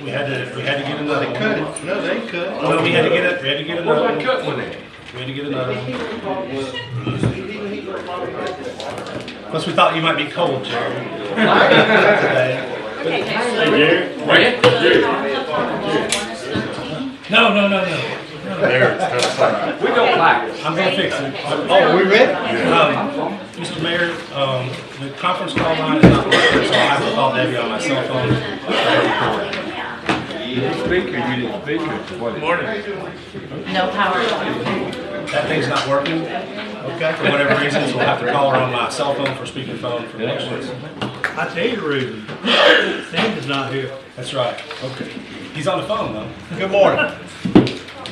We had to get another They one. cut it. No, they cut it. Well, we had to get it. We had to get What another about one. cut one then? We had to get another one. Plus, we thought you might be cold, Jerry. Today. Wait, No. we don't like it. I'm gonna fix it. Oh, we ready? Mr. Mayor, the conference call line is not working, so I have to call Debbie on my cell phone. Speaker, you didn't speak it. What? Morning. No power. That thing's not working, okay, for whatever reason, so we'll have to call her on my cell phone for speakerphone for next week. I tell you the reason. Sam is not here. That's right. Okay. He's on the phone though. Good morning.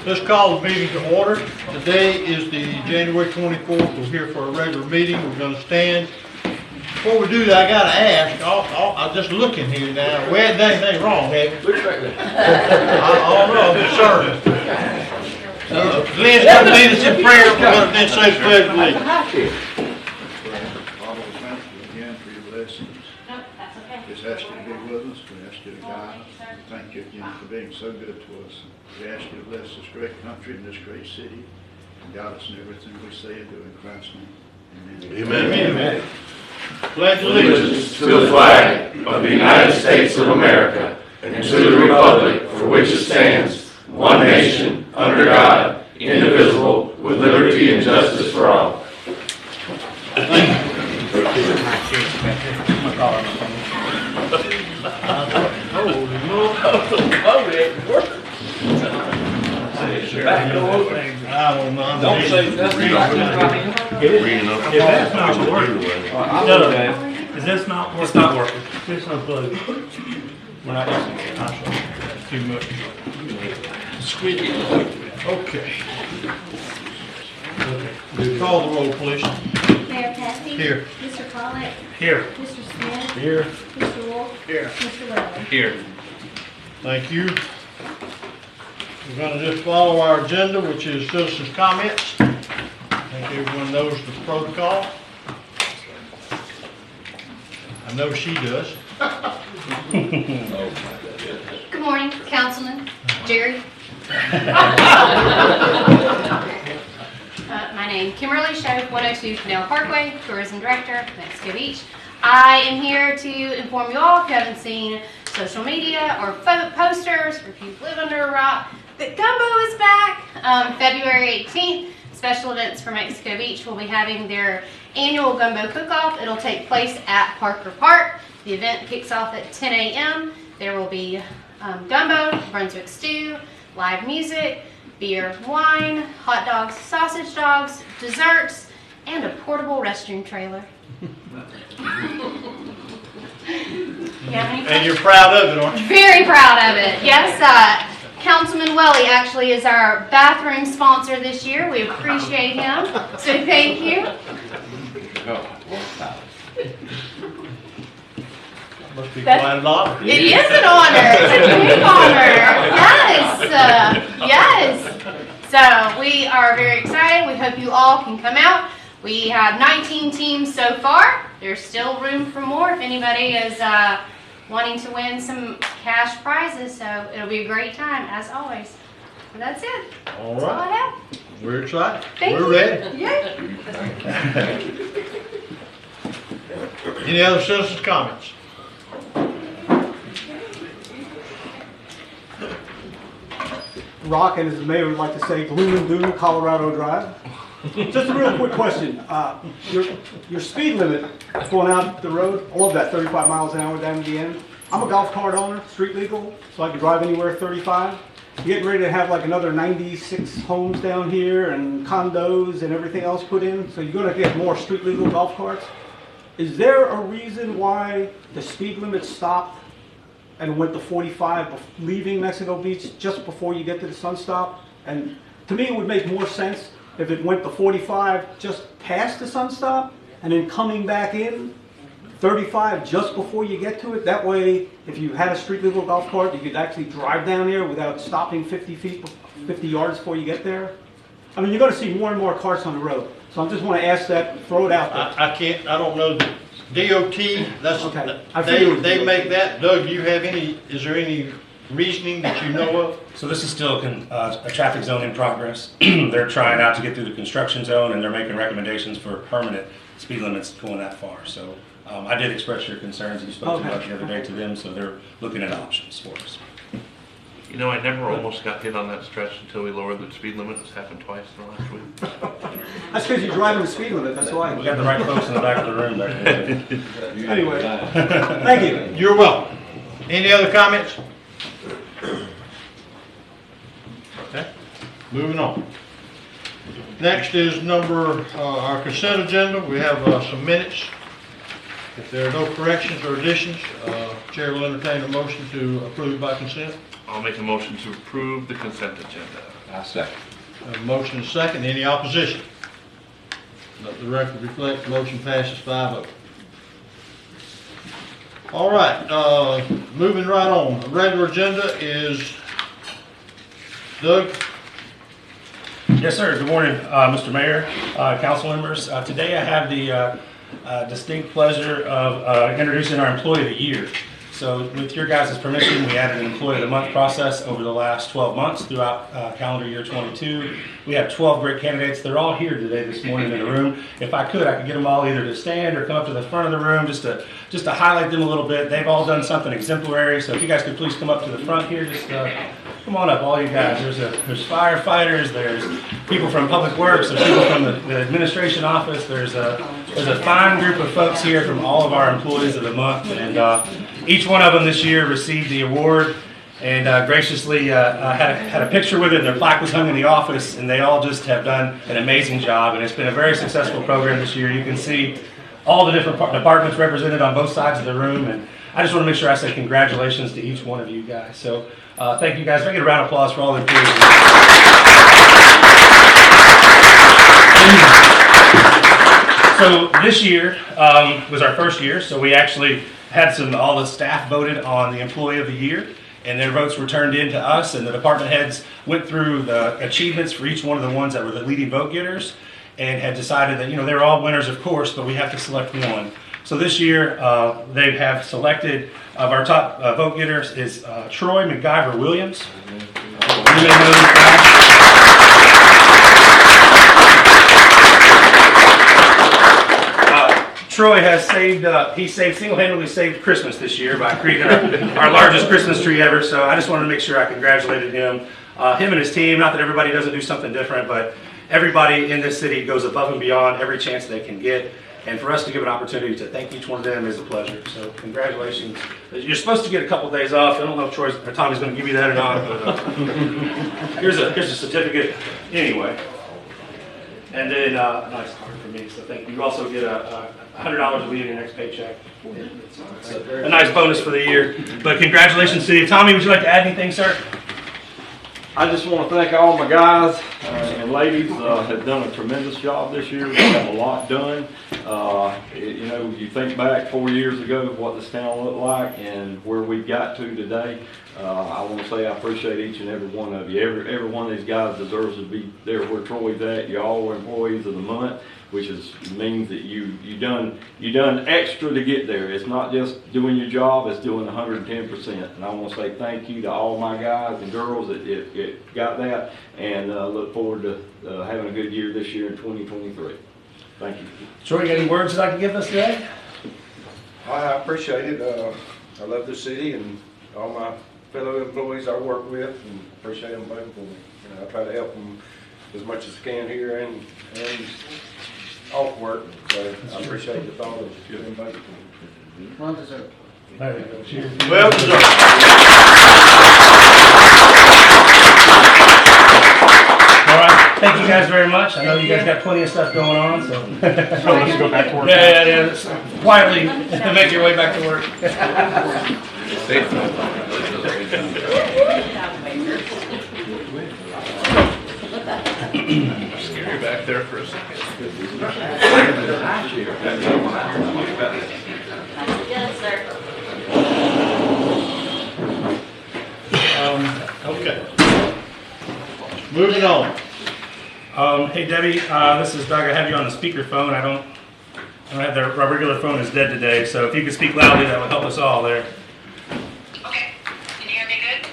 Let's call the meeting to order. Today is the January 24th. We're here for a regular meeting. We're going to stand. Before we do that, I got to ask. I'm just looking here now. We hadn't done anything wrong, have we? Look right there. I don't know. I'm concerned. Glenn's going to lead us in prayer. We're going to then say the pledge of allegiance. Father, we thank you again for your blessings. Just ask you to be with us. We ask you to guide us. We thank you again for being so good to us. We ask you to bless this great country and this great city and guide us in everything we say and do in Christ's name. Amen. Amen. Pledge allegiance. Allegiance to the flag of the United States of America and to the republic for which it stands, one nation, under God, indivisible, with liberty and justice for all. I don't know. Don't say nothing. If that's not working, is this not working? It's not working. It's unplugged. We're not using it. Too much. Okay. Call the roll, please. Mayor Kathy? Here. Mr. Pollak? Here. Mr. Smith? Here. Mr. Wolf? Here. Mr. Lewis? Here. Thank you. We're going to just follow our agenda, which is citizens' comments. I think everyone knows the protocol. I know she does. Good morning, Councilman Jerry. My name, Kimberly Shope, 102 Canal Parkway, Tourism Director, Mexico Beach. I am here to inform you all, if you haven't seen social media or posters, or if you live under a rock, that Gumbo is back. February 18th, special events for Mexico Beach will be having their annual Gumbo Cook-Off. It'll take place at Parker Park. The event kicks off at 10 a.m. There will be gumbo, Brunswick stew, live music, beer, wine, hot dogs, sausage dogs, desserts, and a portable restroom trailer. And you're proud of it, aren't you? Very proud of it. Yes, Councilman Welly actually is our bathroom sponsor this year. We appreciate him, so thank you. Must be quite an honor. It is an honor. It's a big honor. Yes. So we are very excited. We hope you all can come out. We have 19 teams so far. There's still room for more if anybody is wanting to win some cash prizes. So it'll be a great time as always. So that's it. All That's all I right. have. We're excited. Thank We're you. ready. Yay. Any other citizens' comments? Rock, and as the mayor would like to say, gloom and doom, Colorado Drive. Just a real quick question. Your speed limit going out the road, I love that 35 miles an hour down to the end. I'm a golf cart owner, street legal, so I can drive anywhere 35. You're getting ready to have like another 96 homes down here and condos and everything else put in, so you're going to get more street legal golf carts. Is there a reason why the speed limit stopped and went to 45 leaving Mexico Beach just before you get to the sun stop? And to me, it would make more sense if it went to 45 just past the sun stop and then coming back in 35 just before you get to it. That way, if you had a street legal golf cart, you could actually drive down there without stopping 50 yards before you get there. I mean, you're going to see more and more carts on the road. So I just want to ask that, throw it out there. I don't know. DOT, that's, Okay. I figured it was they DOT. make that. Doug, do you have any, is there any reasoning that you know of? So this is still a traffic zone in progress. They're trying out to get through the construction zone, and they're making recommendations for permanent speed limits going that far. So I did express your concerns, and you spoke about the other day to them, so they're looking at options for us. You know, I never almost got hit on that stretch until we lowered the speed limit. It's happened twice in the last week. That's because you're driving the speed limit, that's why. We got the right folks in the back of the room back there. Anyway, thank you. You're welcome. Any other comments? Okay, moving on. Next is our consent agenda. We have some minutes. If there are no corrections or additions, Chair will entertain a motion to approve by consent. I'll make a motion to approve the consent agenda. I second. A motion is second. Any opposition? Let the record reflect, motion passes 5-0. All right, moving right on. The regular agenda is Doug. Yes, sir. Good morning, Mr. Mayor, council members. Today I have the distinct pleasure of introducing our Employee of the Year. So with your guys' permission, we added an Employee of the Month process over the last 12 months throughout calendar year 22. We have 12 great candidates. They're all here today this morning in the room. If I could get them all either to stand or come up to the front of the room just to highlight them a little bit. They've all done something exemplary. So if you guys could please come up to the front here, just come on up, all you guys. There's firefighters, there's people from Public Works, there's people from the administration office. There's a fine group of folks here from all of our employees of the month, and each one of them this year received the award and graciously had a picture with it, and their plaque was hung in the office, and they all just have done an amazing job, and it's been a very successful program this year. You can see all the different departments represented on both sides of the room, and I just want to make sure I say congratulations to each one of you guys. So thank you guys. Can I get a round of applause for all the employees? So this year was our first year, so we actually had all the staff voted on the Employee of the Year, and their votes were turned in to us, and the department heads went through the achievements for each one of the ones that were the leading vote getters, and had decided that, they're all winners, of course, but we have to select one. So this year, they have selected, of our top vote getters is Troy McGyver Williams. You may know this guy. Troy has single-handedly saved Christmas this year by creating our largest Christmas tree ever, so I just wanted to make sure I congratulated him. Him and his team, not that everybody doesn't do something different, but everybody in this city goes above and beyond every chance they can get, and for us to give an opportunity to thank each one of them is a pleasure, so congratulations. You're supposed to get a couple days off. I don't know if Tommy's going to give you that or not, but here's a certificate anyway. And then a nice card for me, so thank you. You also get $100 to leave in your next paycheck. It's a nice bonus for the year. But congratulations to you. Tommy, would you like to add anything, sir? I just want to thank all my guys and ladies have done a tremendous job this year. We have a lot done. You think back 4 years ago what this town looked like and where we got to today. I want to say I appreciate each and every one of you. Every one of these guys deserves to be there where Troy's at. You all are employees of the month, which means that you done extra to get there. It's not just doing your job; it's doing 110%. And I want to say thank you to all my guys and girls that got that, and look forward to having a good year this year in 2023. Thank you. Troy, you got any words you'd like to give us today? I appreciate it. I love the city and all my fellow employees I work with, and appreciate them voting for me. I try to help them as much as I can here and off work. So I appreciate the thought of them voting for me. Well deserved. Well deserved. All right. Thank you guys very much. I know you guys got plenty of stuff going on, so. Let's go back to work. Yeah. Quietly make your way back to work. Scary back there for a second. Yes, sir. Okay. Moving on. Hey Debbie, this is Doug. I have you on the speakerphone. I don't have our regular phone is dead today, so if you could speak loudly, that would help us all there. Okay. Can you hear me good?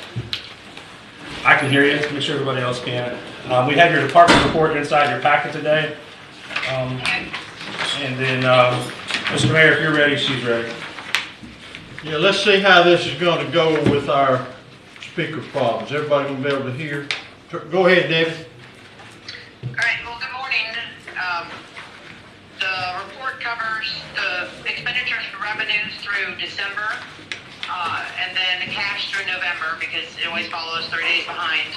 I can hear you, make sure everybody else can. We have your department report inside your packet today. And then, Mr. Mayor, if you're ready, she's ready. Yeah, let's see how this is gonna go with our speaker problems. Everybody gonna be able to hear? Go ahead, David. All right, well, good morning. The report covers the expenditures for revenues through December, and then the cash through November, because it always follows 3 days behind.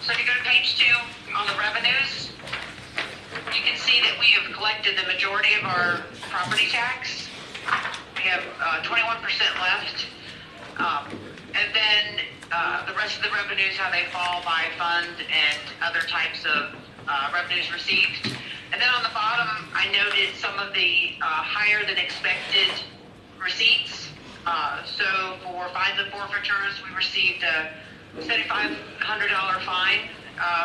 So if you go to page 2 on the revenues, you can see that we have collected the majority of our property tax. We have 21% left. And then the rest of the revenues, how they fall by fund and other types of revenues received. And then on the bottom, I noted some of the higher than expected receipts. So for fines and forfeitures, we received a $7,500 fine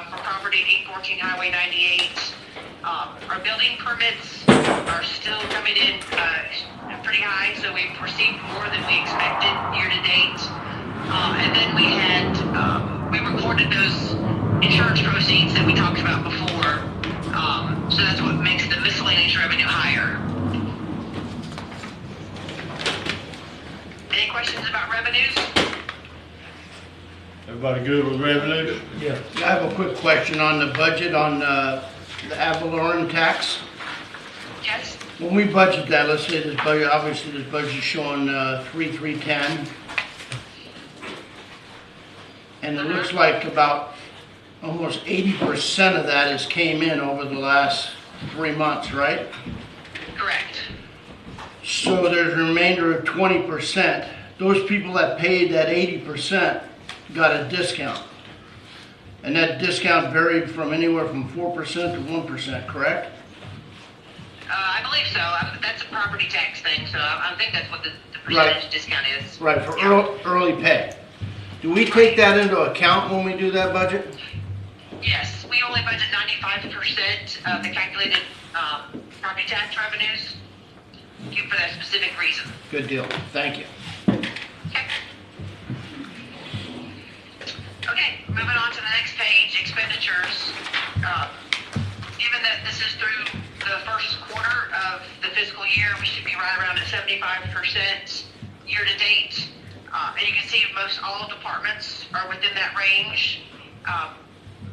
for property at 814 Highway 98. Our building permits are still coming in pretty high, so we've received more than we expected year to date. And then we recorded those insurance proceeds that we talked about before. So that's what makes the miscellaneous revenue higher. Any questions about revenues? Everybody good with revenue? Yeah. I have a quick question on the budget on the ad valorem tax. Yes? When we budget that, let's say this budget, obviously this budget is showing 3,310. And it looks like about almost 80% of that has came in over the last 3 months, right? Correct. So there's a remainder of 20%. Those people that paid that 80% got a discount. And that discount varied from anywhere from 4% to 1%, correct? I believe so. That's a property tax thing, so I think that's what the percentage discount is. Right, for early pay. Do we take that into account when we do that budget? Yes, we only budget 95% of the calculated property tax revenues for that specific reason. Good deal, thank you. Okay. Okay, moving on to the next page, expenditures. Given that this is through the first quarter of the fiscal year, we should be right around at 75% year to date. And you can see most all departments are within that range.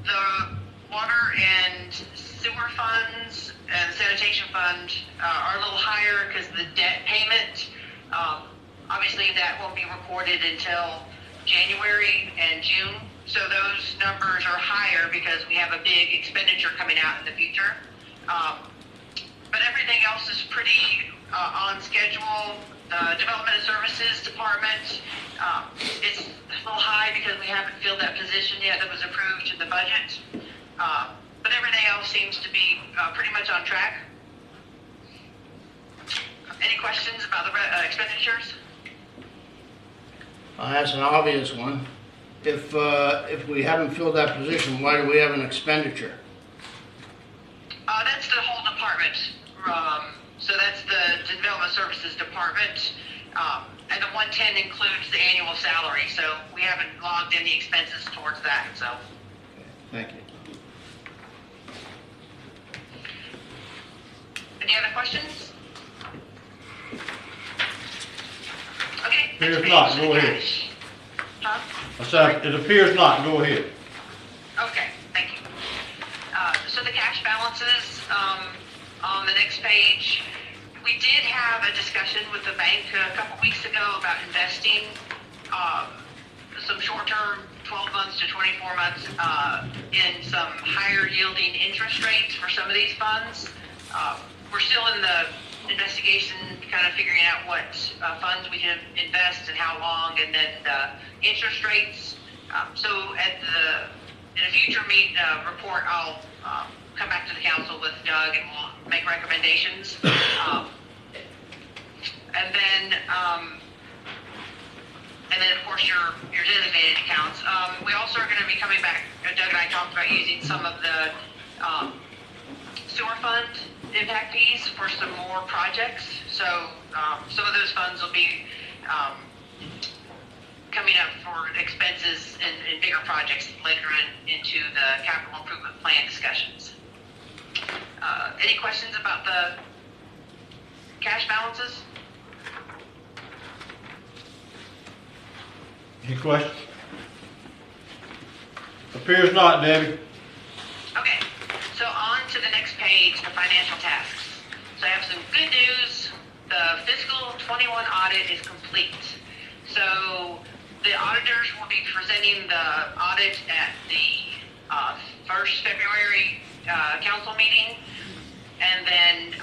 The water and sewer funds and sanitation fund are a little higher because of the debt payment. Obviously, that won't be recorded until January and June. So those numbers are higher because we have a big expenditure coming out in the future. But everything else is pretty on schedule. The Development and Services Department, it's a little high because we haven't filled that position yet that was approved in the budget. But everything else seems to be pretty much on track. Any questions about the expenditures? That's an obvious one. If we haven't filled that position, why do we have an expenditure? That's the whole department. So that's the Development Services Department. And the 110 includes the annual salary, so we haven't logged any expenses towards that, so. Thank you. Any other questions? Okay. Appears not, go ahead. Huh? I said, it appears not, go ahead. Okay, thank you. So the cash balances on the next page, we did have a discussion with the bank a couple weeks ago about investing some short-term, 12 months to 24 months, in some higher yielding interest rates for some of these funds. We're still in the investigation, kind of figuring out what funds we can invest and how long, and then the interest rates. So in a future report, I'll come back to the council with Doug and we'll make recommendations. And then of course your designated accounts. We also are going to be coming back. Doug and I talked about using some of the sewer fund impact fees for some more projects. So some of those funds will be coming up for expenses and bigger projects later into the capital improvement plan discussions. Any questions about the cash balances? Any questions? Appears not, Debbie. Okay, so on to the next page, the financial tasks. So I have some good news. The fiscal 21 audit is complete. So the auditors will be presenting the audit at the first February council meeting. And then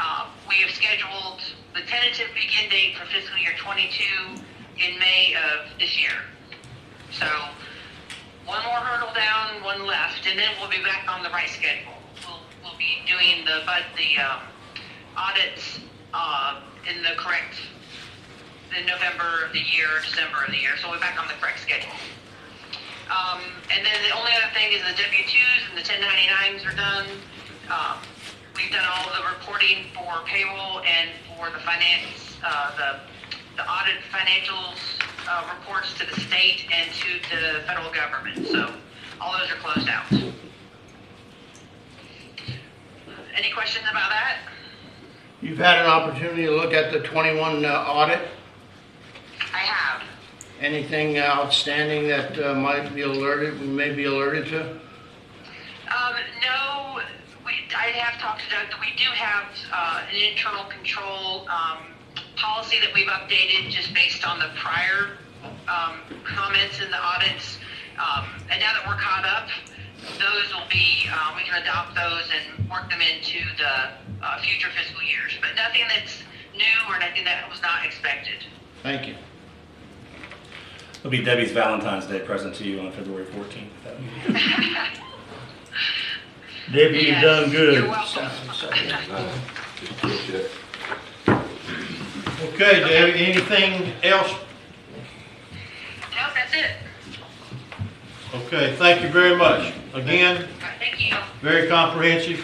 we have scheduled the tentative begin date for fiscal year 22 in May of this year. So one more hurdle down, one left, and then we'll be back on the right schedule. We'll be doing the audits in the correct, in November of the year, December of the year, so we're back on the correct schedule. And then the only other thing is the W-2s and the 1099s are done. We've done all of the reporting for payroll and for the finance, the audit financials reports to the state and to the federal government. So all those are closed out. Any questions about that? You've had an opportunity to look at the 21 audit? I have. Anything outstanding that we may be alerted to? No, I have talked to Doug. We do have an internal control policy that we've updated just based on the prior comments in the audits. And now that we're caught up, those will be, we can adopt those and work them into the future fiscal years. But nothing that's new or nothing that was not expected. Thank you. It'll be Debbie's Valentine's Day present to you on February 14th. Debbie, you've done good. You're welcome. Okay, Debbie, anything else? No, that's it. Okay, thank you very much. Again, All right, thank you. very comprehensive.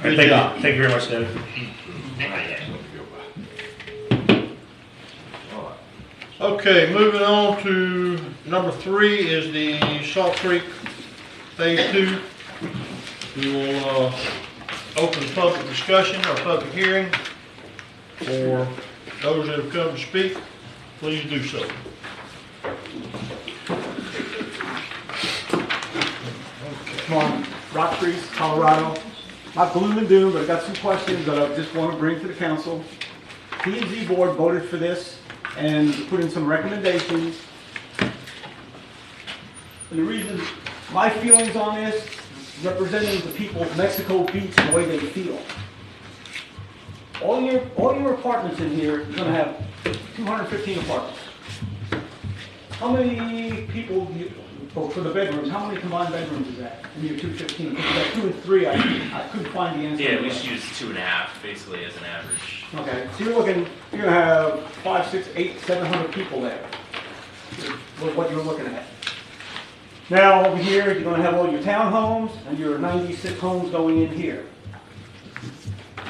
Good Thank job. you. Thank you very much, Debbie. Okay, moving on to number 3 is the Salt Creek Phase 2. We will open public discussion or public hearing. For those that have come to speak, please do so. Come on, Rock Creek, Colorado. Not gloom and doom, but I've got some questions that I just want to bring to the council. P&Z board voted for this and put in some recommendations. And the reason, my feelings on this, representing the people of Mexico Beach, the way they feel. All your apartments in here, you're gonna have 215 apartments. How many people, for the bedrooms, how many combined bedrooms is that in your 215? Because you got 2 and 3, I couldn't find the answer. Yeah, we should use 2.5 basically as an average. Okay, so you're gonna have 5, 6, 8, 700 people there. With what you're looking at. Now over here, you're gonna have all your townhomes and your 96 homes going in here.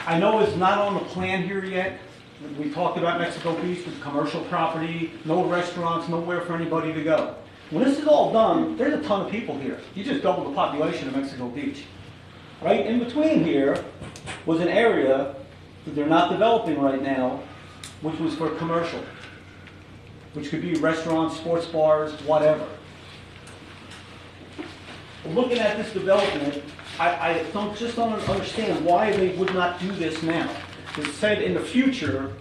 I know it's not on the plan here yet. We talked about Mexico Beach with commercial property, no restaurants, nowhere for anybody to go. When this is all done, there's a ton of people here. You just double the population of Mexico Beach. Right in between here was an area that they're not developing right now, which was for commercial, which could be restaurants, sports bars, whatever. Looking at this development, I just don't understand why they would not do this now. It said in the future,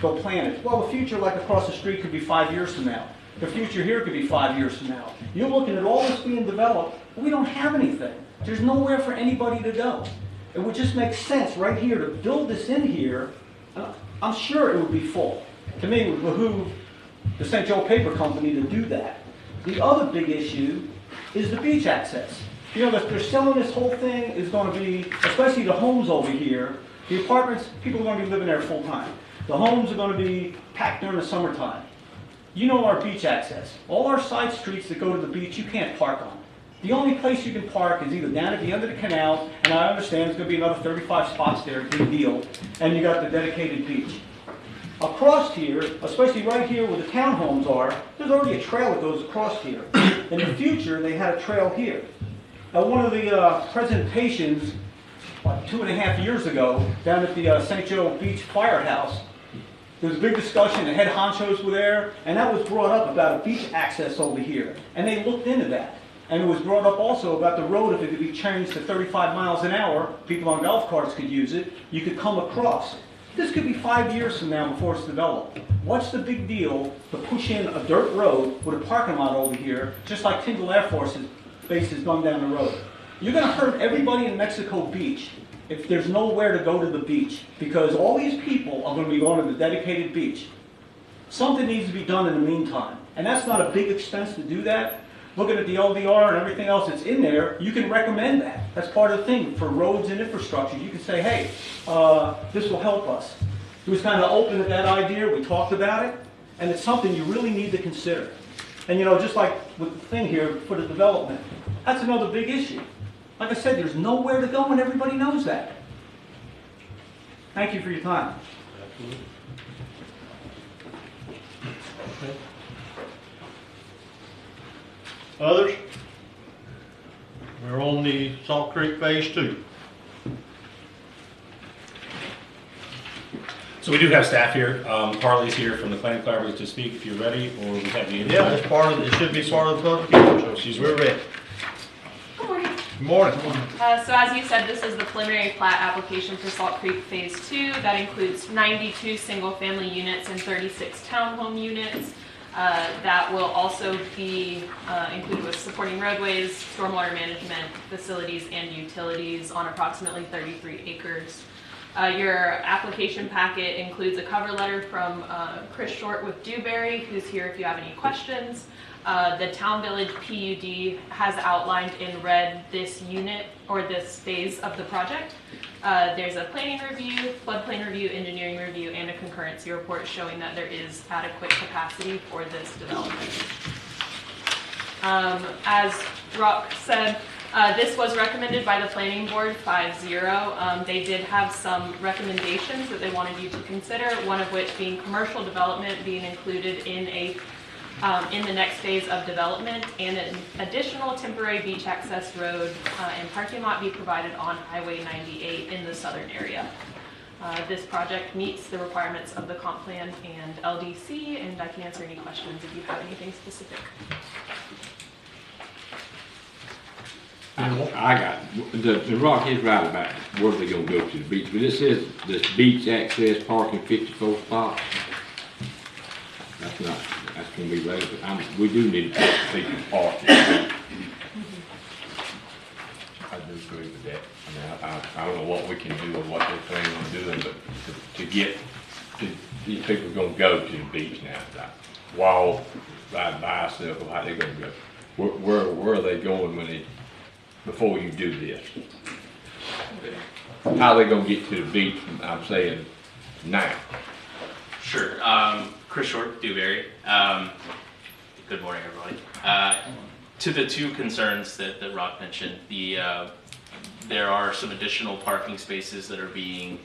they'll plan it. Well, the future like across the street could be 5 years from now. The future here could be 5 years from now. You're looking at all this being developed, but we don't have anything. There's nowhere for anybody to go. It would just make sense right here to build this in here. I'm sure it would be full. To me, it would behoove the St. Joe Paper Company to do that. The other big issue is the beach access. You know, they're selling this whole thing is going to be, especially the homes over here, the apartments, people are going to be living there full time. The homes are going to be packed during the summertime. You know our beach access. All our side streets that go to the beach, you can't park on. The only place you can park is either down at the end of the canal, and I understand there's going to be another 35 spots there, big deal, and you got the dedicated beach. Across here, especially right here where the townhomes are, there's already a trail that goes across here. In the future, they had a trail here. At one of the presentations, like 2.5 years ago, down at the St. Joe Beach Firehouse, there was a big discussion, the head honchos were there, and that was brought up about a beach access over here. And they looked into that. And it was brought up also about the road, if it could be changed to 35 miles an hour, people on golf carts could use it, you could come across. This could be 5 years from now before it's developed. What's the big deal to push in a dirt road with a parking lot over here, just like Tyndall Air Force Base has done down the road? You're going to hurt everybody in Mexico Beach if there's nowhere to go to the beach, because all these people are going to be going to the dedicated beach. Something needs to be done in the meantime, and that's not a big expense to do that. Looking at the LDR and everything else that's in there, you can recommend that. That's part of the thing for roads and infrastructure. You can say, hey, this will help us. He was kind of open to that idea. We talked about it, and it's something you really need to consider. And you know, just like with the thing here for the development, that's another big issue. Like I said, there's nowhere to go, and everybody knows that. Thank you for your time. Others? We're on the Salt Creek Phase 2. So we do have staff here. Harley's here from the Planning Collaborative to speak if you're ready, or we have the. Yeah, it's part of, it should be part of the public hearing, so we're ready. Good morning. Good morning. So as you said, this is the preliminary plat application for Salt Creek Phase 2. That includes 92 single-family units and 36 townhome units. That will also be included with supporting roadways, stormwater management facilities, and utilities on approximately 33 acres. Your application packet includes a cover letter from Chris Short with Dewberry, who's here if you have any questions. The Town Village PUD has outlined in red this unit or this phase of the project. There's a planning review, floodplain review, engineering review, and a concurrency report showing that there is adequate capacity for this development. As Rock said, this was recommended by the planning board 5-0. They did have some recommendations that they wanted you to consider, one of which being commercial development being included in the next phase of development, and an additional temporary beach access road and parking lot be provided on Highway 98 in the southern area. This project meets the requirements of the comp plan and LDC, and I can answer any questions if you have anything specific. I got the Rock is right about where they're gonna go to the beach, but it says this beach access parking 54 spots. That's gonna be relevant. We do need to put people parking. I do agree with that. I mean, I don't know what we can do or what they're planning on doing, but to get to, these people are gonna go to the beach now. Like, walk, ride bicycle, how they gonna go? Where are they going when they, before you do this? How are they gonna get to the beach, I'm saying, now? Sure. Chris Short, Dewberry. Good morning, everybody. To the two concerns that Rock mentioned, there are some additional parking spaces that are being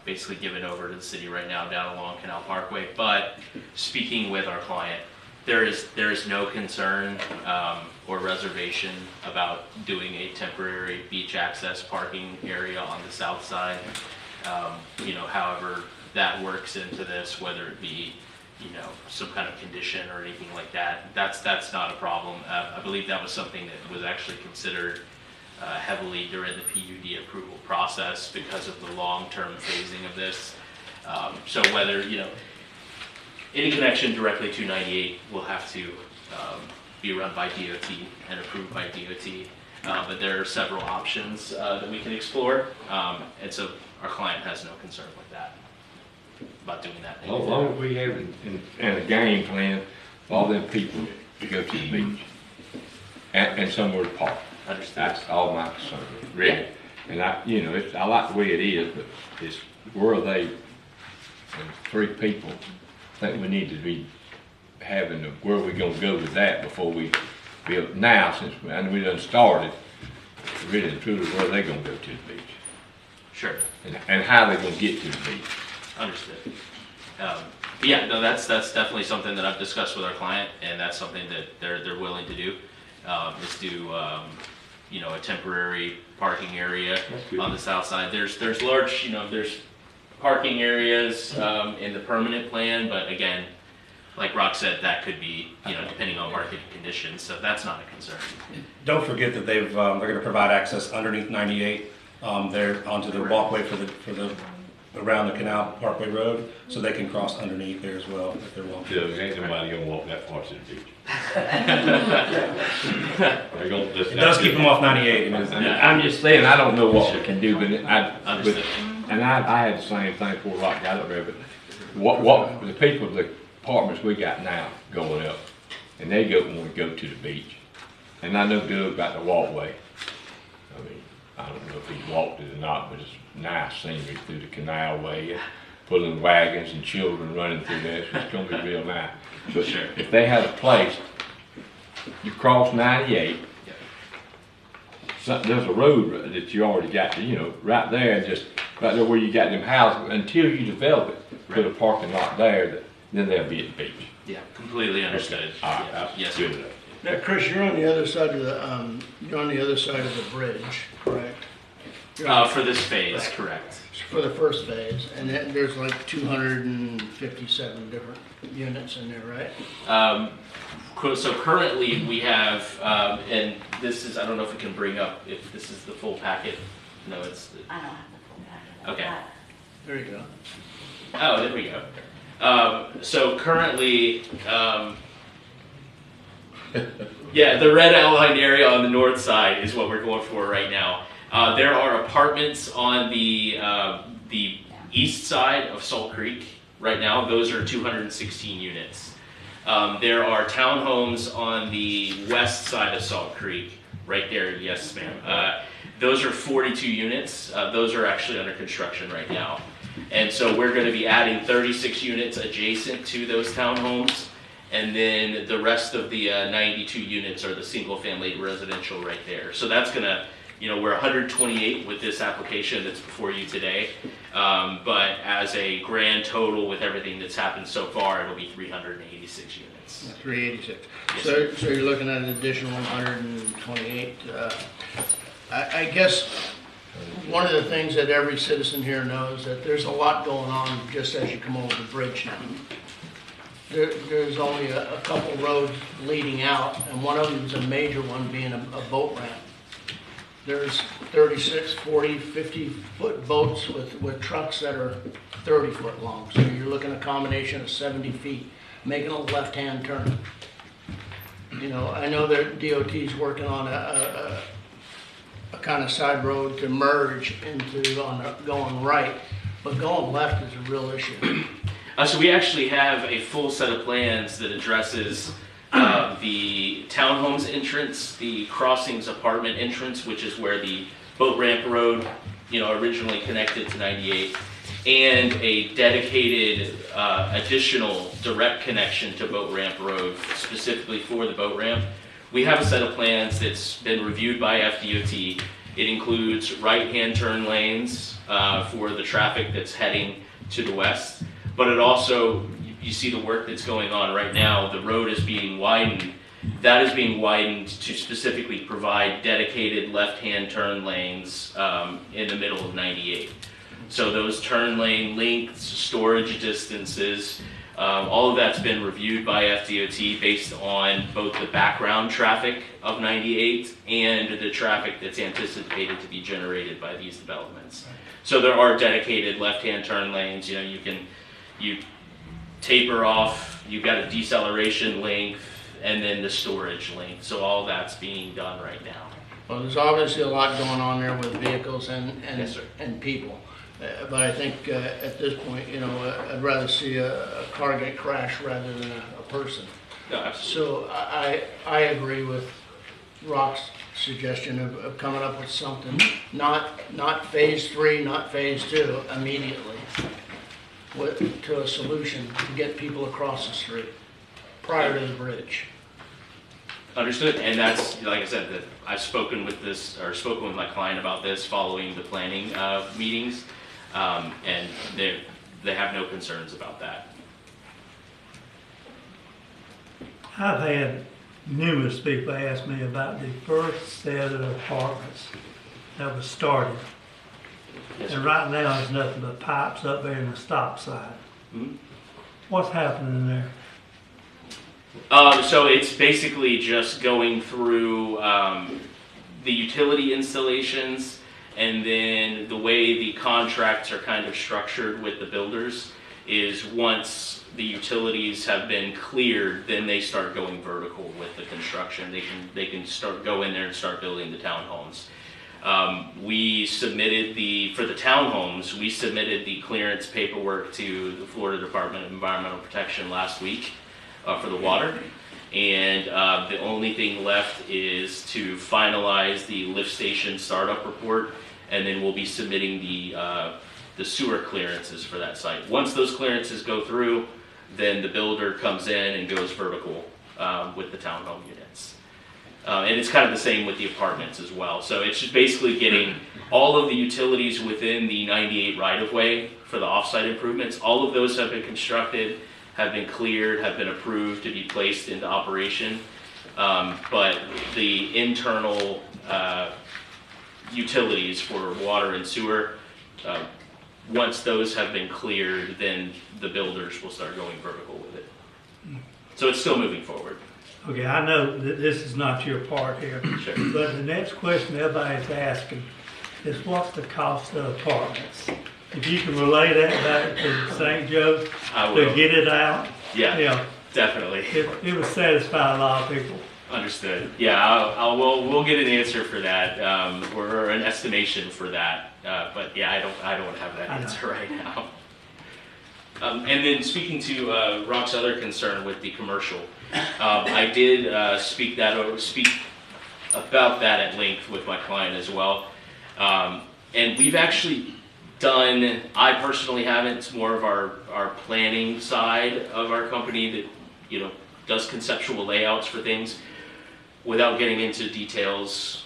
basically given over to the city right now down along Canal Parkway. But speaking with our client, there is no concern or reservation about doing a temporary beach access parking area on the south side. However that works into this, whether it be, some kind of condition or anything like that, that's not a problem. I believe that was something that was actually considered heavily during the PUD approval process because of the long-term phasing of this. So whether, any connection directly to 98 will have to be run by DOT and approved by DOT. But there are several options that we can explore. And so our client has no concern with that, about doing that. As long as we have in a game plan for all them people to go to the beach and somewhere to park. Understood. That's all my concern, really. And I like the way it is, but it's where are they? And 3 people. I think we need to be having where are we gonna go with that before we build now, since we done started. Really and truly, where are they gonna go to the beach? Sure. And how are they gonna get to the beach? Understood. But yeah, no, that's definitely something that I've discussed with our client, and that's something that they're willing to do. Is do a temporary parking area on the south side. There's large, there's parking areas in the permanent plan, but again, like Rock said, that could be, depending on market conditions, so that's not a concern. Don't forget that they're going to provide access underneath 98 there onto the walkway for the around the Canal Parkway Road, so they can cross underneath there as well if they want. So ain't nobody gonna walk that far to the beach. It does keep them off 98. I'm just saying, I don't know what we can do, but I had the same thing before Rock got up there, but what the people, the apartments we got now going up, and they want to go to the beach. And I know Doug got the walkway. I mean, I don't know if he walked it or not, but it's nice scenery through the canalway, pulling wagons and children running through there, so it's gonna be real nice. But if they had a place, you cross 98, there's a road that you already got, right there, and just right there where you got them houses, until you develop it, put a parking lot there, then they'll be at the beach. Yeah, completely understood. Okay. All right, that's yes, good. Now, Chris, you're on the other side of the bridge, correct? For this phase, correct. For the first phase, and then there's like 257 different units in there, right? So currently we have, and this is, I don't know if we can bring up, if this is the full packet. No, it's. I don't have the full packet. Okay. There you go. Oh, there we go. So currently, yeah, the red outlined area on the north side is what we're going for right now. There are apartments on the east side of Salt Creek right now. Those are 216 units. There are townhomes on the west side of Salt Creek, right there. Yes, ma'am. Those are 42 units. Those are actually under construction right now. And so we're going to be adding 36 units adjacent to those townhomes. And then the rest of the 92 units are the single-family residential right there. So that's going to, we're 128 with this application that's before you today. But as a grand total with everything that's happened so far, it'll be 386 units. 386. Yes, So you're looking at an additional 128. I guess one of the things that every citizen here knows that there's a lot going on just as you come over the bridge now. There's only a couple roads leading out, and one of them is a major one being a boat ramp. There's 36, 40, 50-foot boats with trucks that are 30 foot long. So you're looking at a combination of 70 feet, making a left-hand turn. I know that DOT's working on a kind of side road to merge into going right, but going left is a real issue. So we actually have a full set of plans that addresses the townhomes entrance, the crossings apartment entrance, which is where the boat ramp road, originally connected to 98, and a dedicated additional direct connection to boat ramp road specifically for the boat ramp. We have a set of plans that's been reviewed by FDOT. It includes right-hand turn lanes for the traffic that's heading to the west. But it also, you see the work that's going on right now, the road is being widened. That is being widened to specifically provide dedicated left-hand turn lanes in the middle of 98. So those turn lane lengths, storage distances, all of that's been reviewed by FDOT based on both the background traffic of 98 and the traffic that's anticipated to be generated by these developments. So there are dedicated left-hand turn lanes. You taper off, you've got a deceleration length, and then the storage length. So all that's being done right now. Well, there's obviously a lot going on there with vehicles and Yes, sir. and people. But I think at this point, I'd rather see a car get crashed rather than a person. No, absolutely. So I agree with Rock's suggestion of coming up with something, not phase 3, not phase 2 immediately, to a solution to get people across the street prior to the bridge. Understood, and that's, like I said, that I've spoken with my client about this following the planning meetings, and they have no concerns about that. I've had numerous people ask me about the first set of apartments that was started. Yes, And sir. right now, there's nothing but pipes up there and a stop sign. Mhm. What's happening there? So it's basically just going through the utility installations, and then the way the contracts are kind of structured with the builders is once the utilities have been cleared, then they start going vertical with the construction. They can start go in there and start building the townhomes. We submitted for the townhomes, we submitted the clearance paperwork to the Florida Department of Environmental Protection last week for the water. And the only thing left is to finalize the lift station startup report, and then we'll be submitting the sewer clearances for that site. Once those clearances go through, then the builder comes in and goes vertical with the townhome units. And it's kind of the same with the apartments as well. So it's just basically getting all of the utilities within the 98 right-of-way for the off-site improvements. All of those have been constructed, have been cleared, have been approved to be placed into operation. But the internal utilities for water and sewer, once those have been cleared, then the builders will start going vertical with it. So it's still moving forward. Okay, I know that this is not your part here, Sure. but the next question everybody's asking is what's the cost of apartments? If you can relay that back to St. Joe I to will. get it out, Yeah, definitely. it would satisfy a lot of people. Understood. Yeah, we'll get an answer for that, or an estimation for that. But yeah, I don't have that answer right now. And then speaking to Rock's other concern with the commercial, I did speak about that at length with my client as well. And we've actually done, I personally haven't, it's more of our planning side of our company that, does conceptual layouts for things. Without getting into details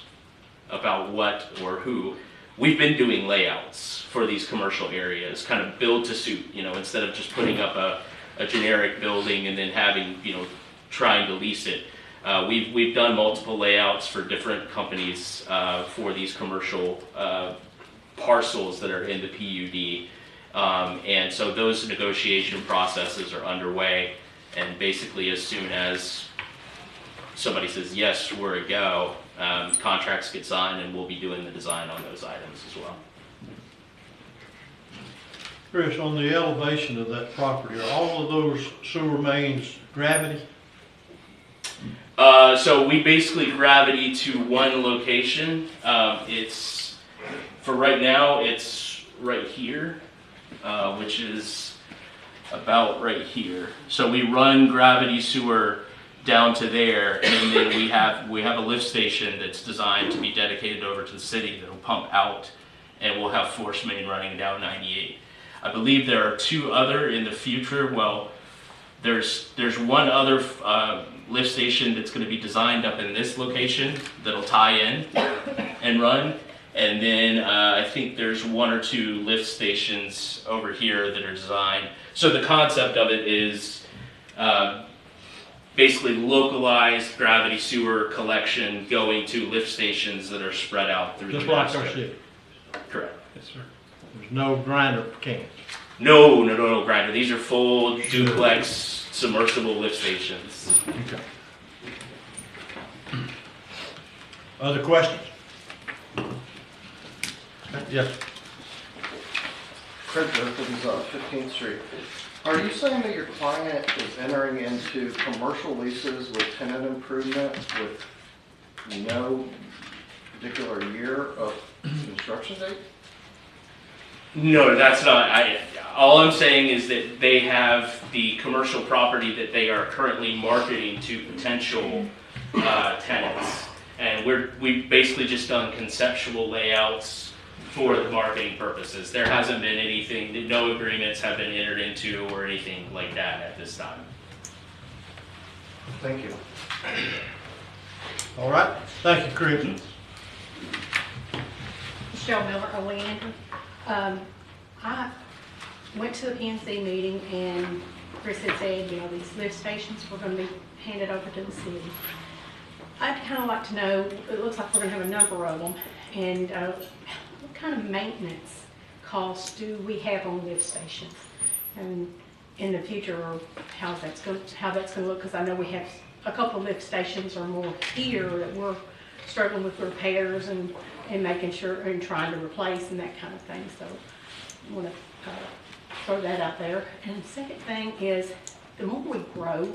about what or who, we've been doing layouts for these commercial areas, kind of build to suit, instead of just putting up a generic building and then having, trying to lease it. We've done multiple layouts for different companies for these commercial parcels that are in the PUD. And so those negotiation processes are underway, and basically as soon as somebody says, yes, we're a go, contracts get signed, and we'll be doing the design on those items as well. Chris, on the elevation of that property, are all of those sewer mains gravity? So we basically gravity to one location. It's, for right now, it's right here, which is about right here. So we run gravity sewer down to there, and then we have a lift station that's designed to be dedicated over to the city that'll pump out, and we'll have force main running down 98. I believe there are two other in the future. Well, there's one other lift station that's going to be designed up in this location that'll tie in and run, and then I think there's one or two lift stations over here that are designed. So the concept of it is basically localized gravity sewer collection going to lift stations that are spread out through Just the like our master. city? Correct. Yes, sir. There's no grinder for cans? No grinder. These are full duplex submersible lift stations. Okay. Other questions? Yes. Craig Perkins, 15th Street. Are you saying that your client is entering into commercial leases with tenant improvement with no particular year of construction date? No, that's not. All I'm saying is that they have the commercial property that they are currently marketing to potential tenants, and we've basically just done conceptual layouts for the marketing purposes. There hasn't been anything, no agreements have been entered into or anything like that at this time. Thank you. All right. Thank you, Chris. Michelle Miller, Ole Andrew. went to the PNC meeting and Chris had said, you know, these lift stations were gonna be handed over to the city. I'd kind of like to know, it looks like we're gonna have a number of them, and what kind of maintenance costs do we have on lift stations? And in the future, or how that's gonna look, because I know we have a couple of lift stations or more here that we're struggling with repairs and making sure, and trying to replace and that kind of thing, so I want to throw that out there. And the second thing is, the more we grow,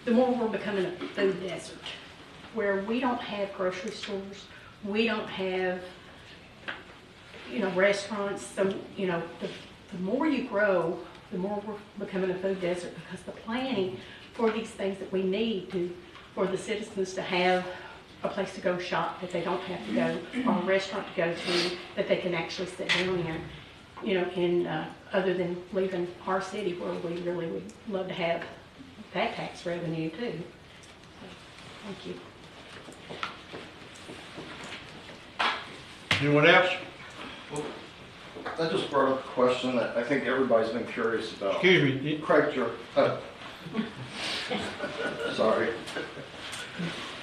the more we're becoming a food desert, where we don't have grocery stores, we don't have, you know, restaurants. So, you know, the more you grow, the more we're becoming a food desert, because the planning for these things that we need for the citizens to have a place to go shop that they don't have to go, or a restaurant to go to that they can actually sit down in, you know, in other than leaving our city, where we really would love to have that tax revenue too. So, thank you. Anyone else? That just brought up a question that I think everybody's been curious about. Excuse me. Craig sorry.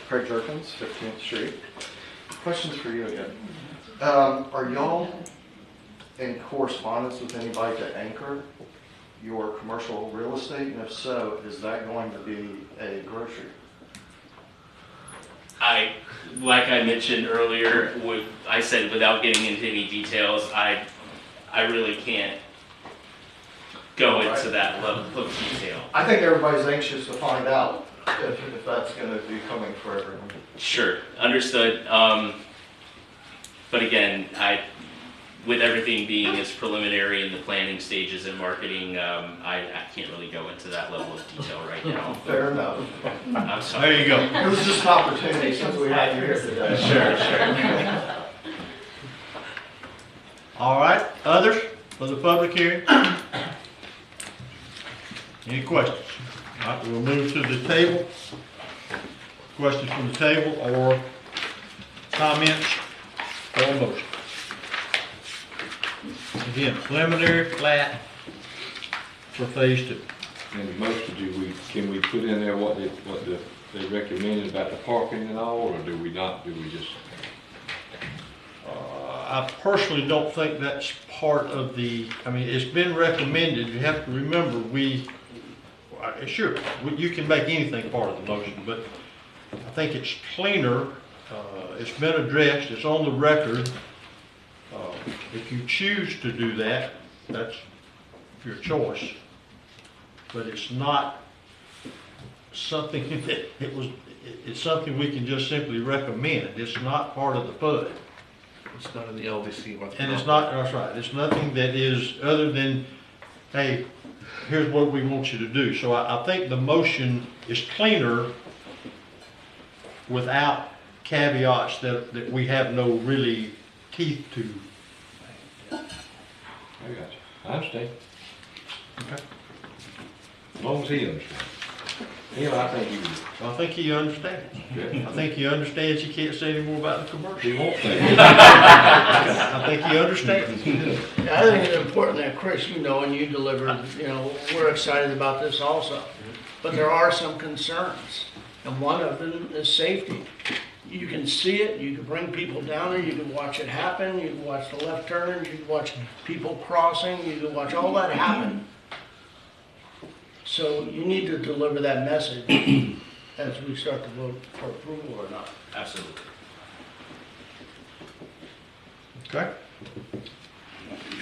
Craig Jerkins, 15th Street. Questions for you again. Are y'all in correspondence with anybody to anchor your commercial real estate? And if so, is that going to be a grocery? Like I mentioned earlier, I said without getting into any details, I really can't go into that level of detail. I think everybody's anxious to find out if that's going to be coming for everyone. Sure, understood. But again, with everything being as preliminary in the planning stages and marketing, I can't really go into that level of detail right now. Fair enough. I'm sorry. There you go. It was just an opportunity since we had you here today. Sure. All right, others for the public hearing? Any questions? All right, we'll move to the table. Questions from the table or comments or motion? Again, preliminary plat for phase 2. And the motion, can we put in there what they recommended about the parking and all, or do we not, do we just? I personally don't think that's part of the, I mean, it's been recommended. You have to remember, you can make anything part of the motion, but I think it's cleaner. It's been addressed, it's on the record. If you choose to do that, that's your choice. But it's not something that it's something we can just simply recommend. It's not part of the PUD. It's not in the LDC. And it's not, that's right, it's nothing that is other than, hey, here's what we want you to do. So I think the motion is cleaner without caveats that we have no really teeth to. I got you. I understand. Okay. As long as he understands. I think he understands. Yeah. I think he understands you can't say any more about the commercial. He won't say. I think he understands. Yeah, I think it's important that, Chris, you know, and you delivered, you know, we're excited about this also. But there are some concerns, and one of them is safety. You can see it, you can bring people down there, you can watch it happen, you can watch the left turns, you can watch people crossing, you can watch all that happen. So you need to deliver that message as we start to vote for approval or not. Absolutely. Okay.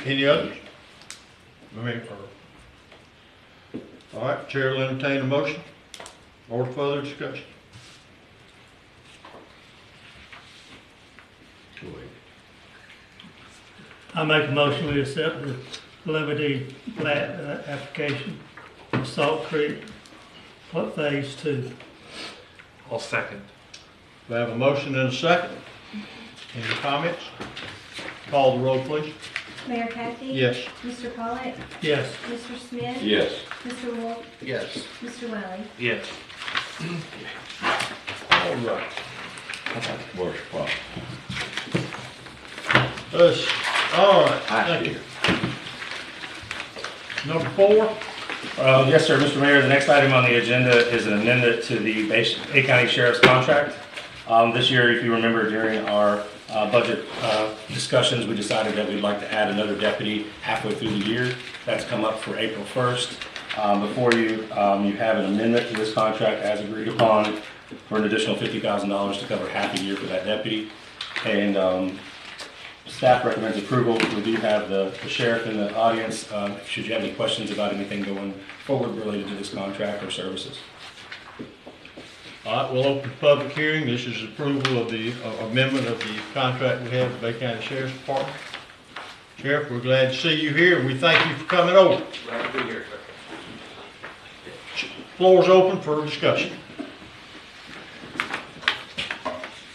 Any others? All right, Chair will entertain a motion or further discussion. Go ahead. I make a motion we accept the preliminary plat application for Salt Creek, phase 2. I'll second. We have a motion and a second. Any comments? Call the roll, please. Mayor Kathy? Yes. Mr. Pollak? Yes. Mr. Smith? Yes. Mr. Wolf? Yes. Mr. Wiley? Yes. All right. Worst part. All right, thank you. Number 4, Yes, sir, Mr. Mayor, the next item on the agenda is an amendment to the Bay County Sheriff's contract. This year, if you remember, during our budget discussions, we decided that we'd like to add another deputy halfway through the year. That's come up for April 1st. Before you, you have an amendment to this contract as agreed upon for an additional $50,000 to cover half a year for that deputy. And staff recommends approval. We do have the sheriff in the audience, should you have any questions about anything going forward related to this contract or services. all right, we'll open the public hearing. This is approval of the amendment of the contract we have with Bay County Sheriff's Department. Sheriff, we're glad to see you here, and we thank you for coming over. Glad to be here, sir. Floor's open for discussion.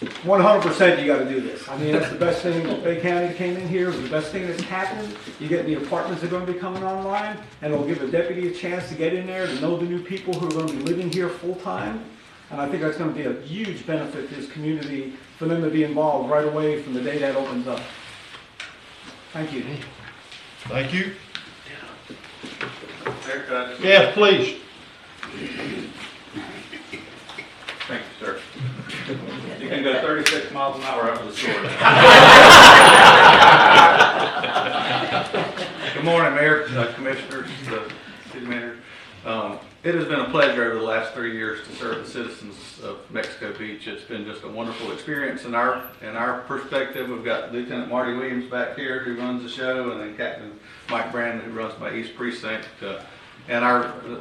100% you gotta do this. I mean, it's the best thing that Bay County came in here, it's the best thing that's happened. You get the apartments that are gonna be coming online, and it'll give a deputy a chance to get in there, to know the new people who are gonna be living here full-time. And I think that's gonna be a huge benefit to this community, for them to be involved right away from the day that opens up. Thank you. Thank you. Mayor, Yes, please. thank you, sir. You can go 36 miles an hour up to the sword. Good morning, Mayor, Commissioners, City Manager. It has been a pleasure over the last 3 years to serve the citizens of Mexico Beach. It's been just a wonderful experience in our perspective. We've got Lieutenant Marty Williams back here who runs the show, and then Captain Mike Brandon who runs my East Precinct. And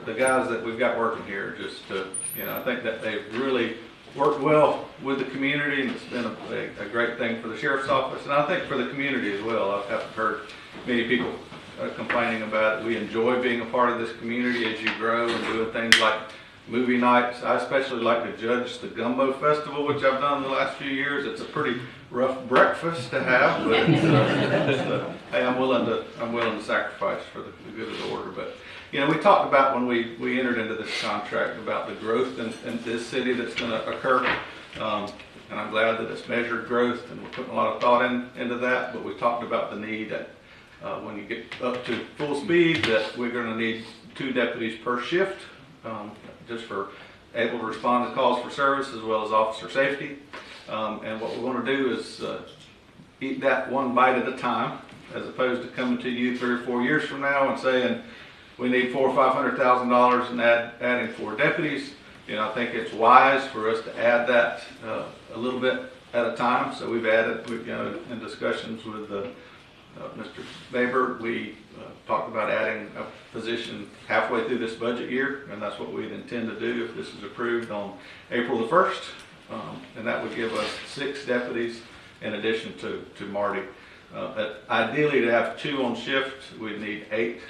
the guys that we've got working here, just I think that they've really worked well with the community, and it's been a great thing for the sheriff's office, and I think for the community as well. I haven't heard many people complaining about it. We enjoy being a part of this community as you grow and doing things like movie nights. I especially like to judge the Gumbo Festival, which I've done the last few years. It's a pretty rough breakfast to have, but hey, I'm willing to sacrifice for the good of the order. But we talked about when we entered into this contract about the growth in this city that's going to occur. And I'm glad that it's measured growth, and we're putting a lot of thought into that. But we talked about the need that when you get up to full speed, that we're going to need 2 deputies per shift, just for able to respond to calls for service as well as officer safety. And what we want to do is eat that one bite at a time, as opposed to coming to you 3 or 4 years from now and saying we need $400,000 or $500,000 and adding 4 deputies. I think it's wise for us to add that a little bit at a time. So we've in discussions with Mr. Baber, we talked about adding a position halfway through this budget year, and that's what we'd intend to do if this is approved on April the 1st. And that would give us 6 deputies in addition to Marty. Ideally, to have 2 on shift, we'd need 8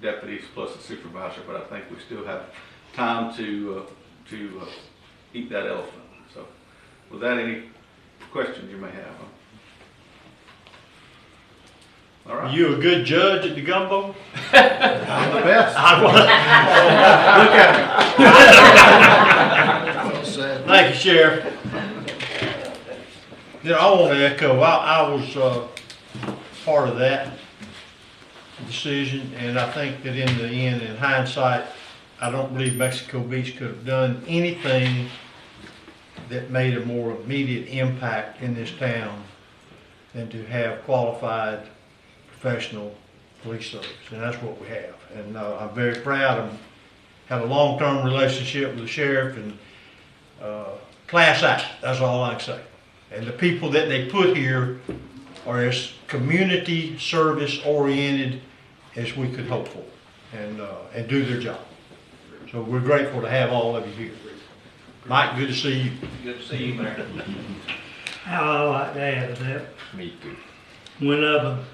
deputies plus a supervisor, but I think we still have time to eat that elephant. So, with that, any questions you may have? All right. You a good judge at the Gumbo? I'm the best. Look at me. Thank you, Sheriff. I want to echo, I was part of that decision, and I think that in the end, in hindsight, I don't believe Mexico Beach could have done anything that made a more immediate impact in this town than to have qualified professional police service, and that's what we have. And I'm very proud of had a long-term relationship with the sheriff, and class act, that's all I can say. And the people that they put here are as community service oriented as we could hope for, and do their job. So we're grateful to have all of you here. Mike, good to see you. Good to see you, Mayor. I like to add to that. Me too. Whenever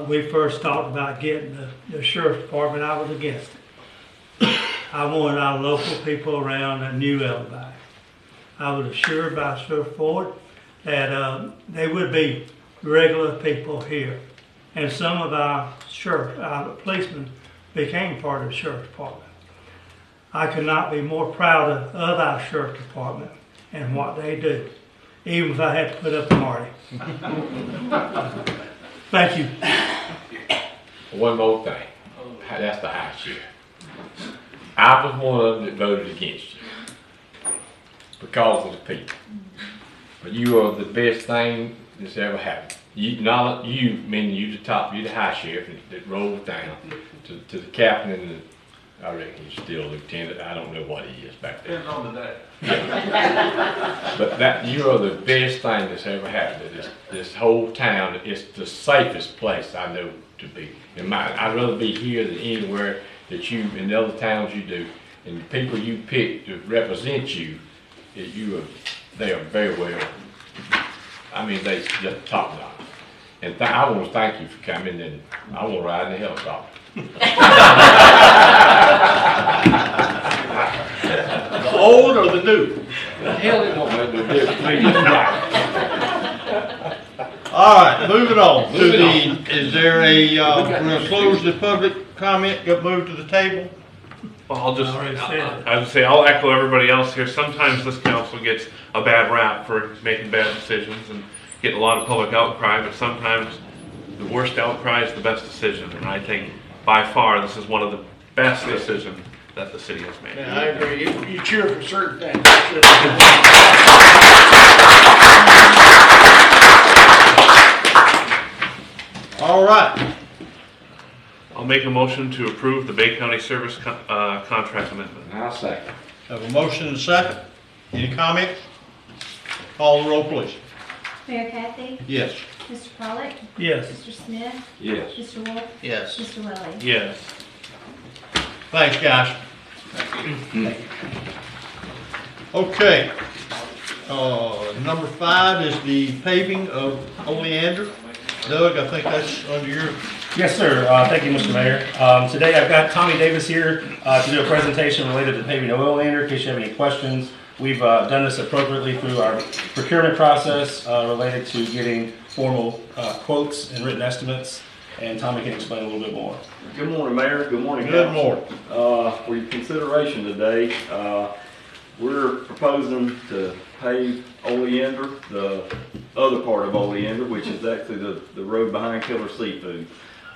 we first talked about getting the sheriff's department, I was against it. I wanted our local people around that knew everybody. I was assured by Sheriff Ford that they would be regular people here. And some of our policemen became part of the sheriff's department. I could not be more proud of our sheriff's department and what they do, even if I had to put up a Marty. Thank you. One more thing. that's the high sheriff. I was one of them that voted against you because of the people. But you are the best thing that's ever happened. You, not you, meaning you the top, you the high sheriff that rolled down to the captain and the, I reckon he's still a lieutenant. I don't know what he is back there. Depends on the day. But that you are the best thing that's ever happened to this whole town. It's the safest place I know to be. I'd rather be here than anywhere that you in the other towns you do. And the people you pick to represent you, they are very well. I mean, they just top notch. And I want to thank you for coming, and I want to ride in the helicopter. The old or the new? The hell it don't make no difference to me. All right, moving on to is there a, we're gonna close the public comment, get moved to the table? Well, I'll just, already said it. I would say, I'll echo everybody else here. Sometimes this council gets a bad rap for making bad decisions and getting a lot of public outcry, but sometimes the worst outcry is the best decision. And I think by far this is one of the best decisions that the city has made. Yeah, I agree. You cheer for certain things. All right, I'll make a motion to approve the Bay County Service contract amendment. I'll second. have a motion and a second. Any comments? Call the roll, please. Mayor Kathy? Yes. Mr. Pollak? Yes. Mr. Smith? Yes. Mr. Wolf? Yes. Mr. Lilly? Yes. Thanks, guys. Okay. Number 5 is the paving of Oleander. Doug, I think that's under your. Yes, sir. Thank you, Mr. Mayor. Today I've got Tommy Davis here to do a presentation related to paving of Oleander. In case you have any questions, we've done this appropriately through our procurement process related to getting formal quotes and written estimates. And Tommy can explain a little bit more. Good morning, Mayor. Good morning, Good Council. morning. For your consideration today, we're proposing to pave Oleander, the other part of Oleander, which is actually the road behind Killer Seafood.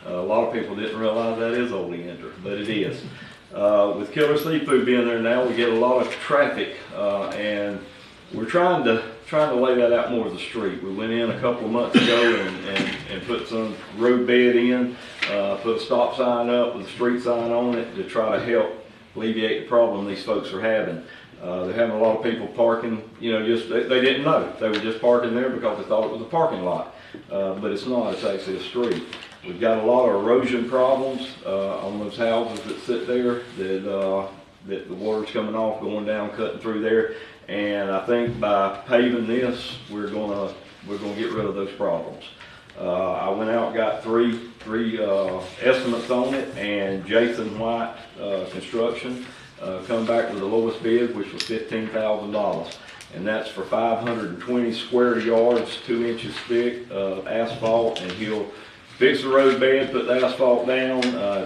A lot of people didn't realize that is Oleander, but it is. With Killer Seafood being there now, we get a lot of traffic, and we're trying to lay that out more as a street. We went in a couple of months ago and put some road bed in, put a stop sign up with a street sign on it to try to help alleviate the problem these folks are having. They're having a lot of people parking, just, they didn't know. They were just parking there because they thought it was a parking lot. But it's not, it's actually a street. We've got a lot of erosion problems on those houses that sit there that the water's coming off, going down, cutting through there. And I think by paving this, we're gonna get rid of those problems. I went out and got three estimates on it, and Jason White Construction come back with the lowest bid, which was $15,000. And that's for 520 square yards, 2 inches thick of asphalt, and he'll fix the road bed, put the asphalt down,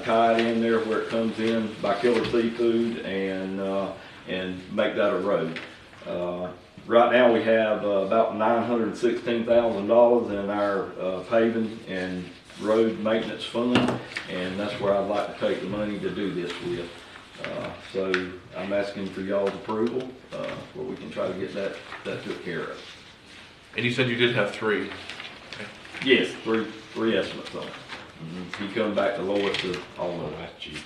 tie it in there where it comes in by Killer Seafood, and make that a road. Right now we have about $916,000 in our paving and road maintenance fund, and that's where I'd like to take the money to do this with. So I'm asking for y'all's approval, where we can try to get that took care of. And you said you did have 3. Yes, three estimates on it. He come back the lowest of all of them. That's cheap.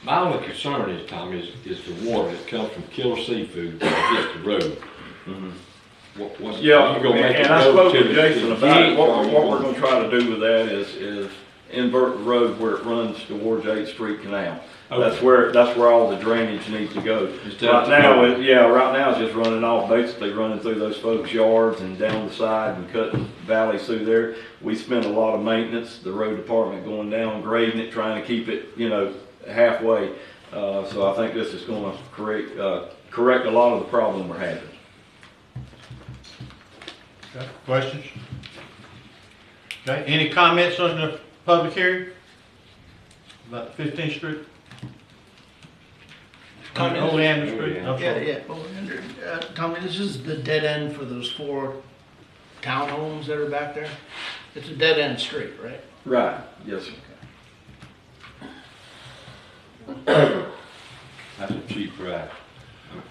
My only concern is, Tom, is the water that comes from Killer Seafood that hits the road. Yeah, you gonna make and it I go spoke to with the Jason about it. What gate, we're gonna try to do with that is invert the road where it runs towards 8th Street Canal. Okay. That's where all the drainage needs to go. Right now it's just running off, basically running through those folks' yards and down the side and cutting valleys through there. We spend a lot of maintenance, the road department going down, grading it, trying to keep it, halfway. So I think this is gonna correct a lot of the problem we're having. Okay, questions? Okay, any comments on the public hearing? About 15th Street? Oleander Street? I'm sorry. Yeah. Oleander. Tommy, this is the dead end for those 4 townhomes that are back there? It's a dead end street, right? Right, yes, sir. That's a cheap price.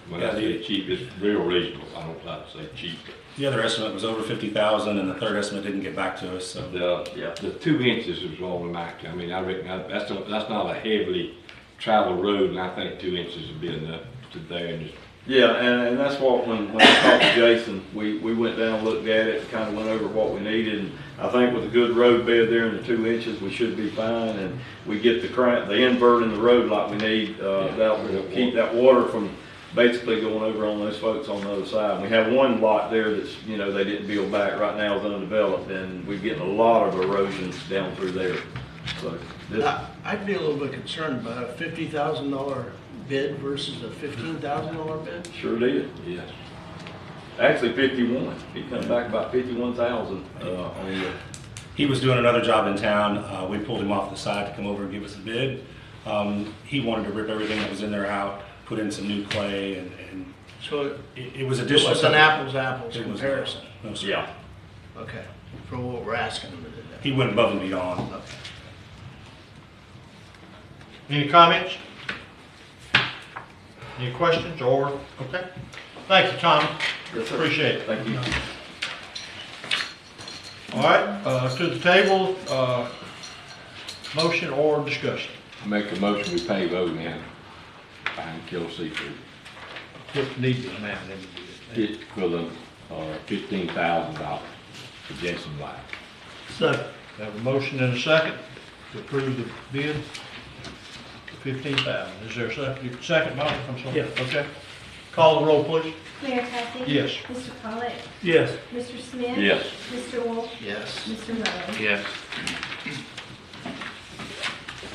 When I Yeah, say cheap, it's real reasonable. I don't like to say cheap. The other estimate was over 50,000, and the third estimate didn't get back to us, so. The 2 inches is all I'm after. I mean, I reckon that's not a heavily traveled road, and I think 2 inches would be enough to there and just. Yeah, and that's what, when I talked to Jason, we went down, looked at it, kind of went over what we needed. And I think with a good road bed there in the 2 inches, we should be fine. And we get the invert in the road like we need, that will keep that water from basically going over on those folks on the other side. We have one lot there that's, you know, they didn't build back, right now is undeveloped, and we're getting a lot of erosion down through there. So this, I'd be a little bit concerned about a $50,000 bid versus a $15,000 bid. sure did, yes. Actually 51, he come back about 51,000, He was doing another job in town. We pulled him off the side to come over and give us a bid. He wanted to rip everything that was in there out, put in some new clay, and So it was additional. it was an apples It was- comparison. No, sir. yeah. Okay, for what we're asking them to do. He went above and beyond. Any comments? Any questions or, okay? Thank you, Tommy. Yes, sir. Appreciate it. Thank you. All right, to the table, motion or discussion? I make a motion, we pay Oakham behind Kill Seafood. What needs to happen, then we do it. It's equivalent, $15,000 for Jensen Black. Second. Have a motion and a second to approve the bid, $15,000. Is there a second? Second, Bob, I'm sorry. Yeah. Okay. Call the roll, please. Mayor Kathy? Yes. Mr. Pollak? Yes. Mr. Smith? Yes. Mr. Wolf? Yes. Mr. Miller? Yes.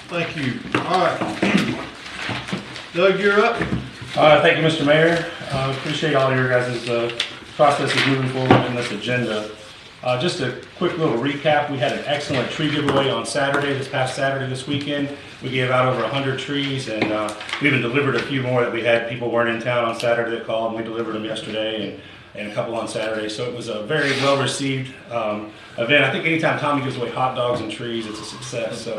Thank you. All right. Doug, you're up. Thank you, Mr. Mayor. Appreciate all of your guys' processes moving forward in this agenda. Just a quick little recap. We had an excellent tree giveaway on Saturday, this past Saturday this weekend. We gave out over 100 trees, and we even delivered a few more that we had. People weren't in town on Saturday that called, and we delivered them yesterday, and a couple on Saturday. So it was a very well-received event. I think anytime Tommy gives away hot dogs and trees, it's a success. So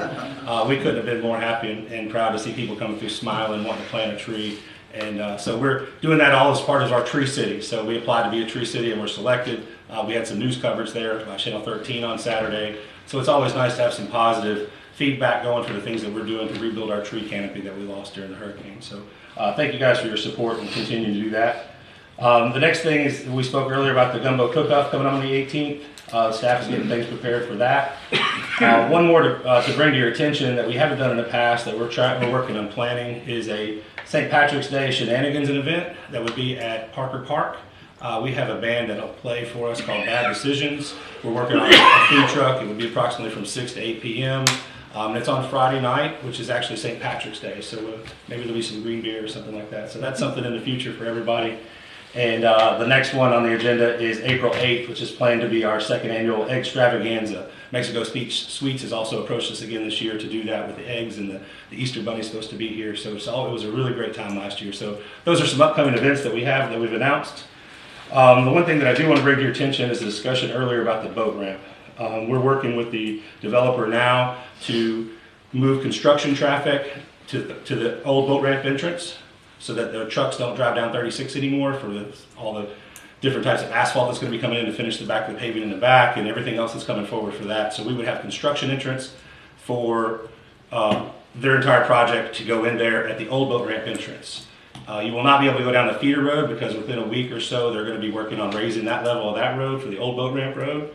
we couldn't have been more happy and proud to see people coming through smiling, wanting to plant a tree. And so we're doing that all as part of our Tree City. So we applied to be a Tree City and we're selected. We had some news coverage there by Channel 13 on Saturday. So it's always nice to have some positive feedback going for the things that we're doing to rebuild our tree canopy that we lost during the hurricane. So thank you guys for your support and continuing to do that. The next thing is, we spoke earlier about the gumbo cook-off coming on the 18th. The staff is getting things prepared for that. One more to bring to your attention that we haven't done in the past that we're working on planning is a St. Patrick's Day Shenanigans event that would be at Parker Park. We have a band that'll play for us called Bad Decisions. We're working on a food truck. It would be approximately from 6 to 8 p.m. It's on Friday night, which is actually St. Patrick's Day. So maybe there'll be some green beer or something like that. So that's something in the future for everybody. And the next one on the agenda is April 8th, which is planned to be our second annual Eggstravaganza. Mexico Sweets has also approached us again this year to do that with the eggs, and the Easter Bunny's supposed to be here. So it was a really great time last year. So those are some upcoming events that we've announced. The one thing that I do want to bring to your attention is the discussion earlier about the boat ramp. We're working with the developer now to move construction traffic to the old boat ramp entrance, so that the trucks don't drive down 36 anymore for all the different types of asphalt that's going to be coming in to finish the back of the paving in the back and everything else that's coming forward for that. So we would have construction entrance for their entire project to go in there at the old boat ramp entrance. You will not be able to go down the feeder road because within a week or so they're going to be working on raising that level of that road for the old boat ramp road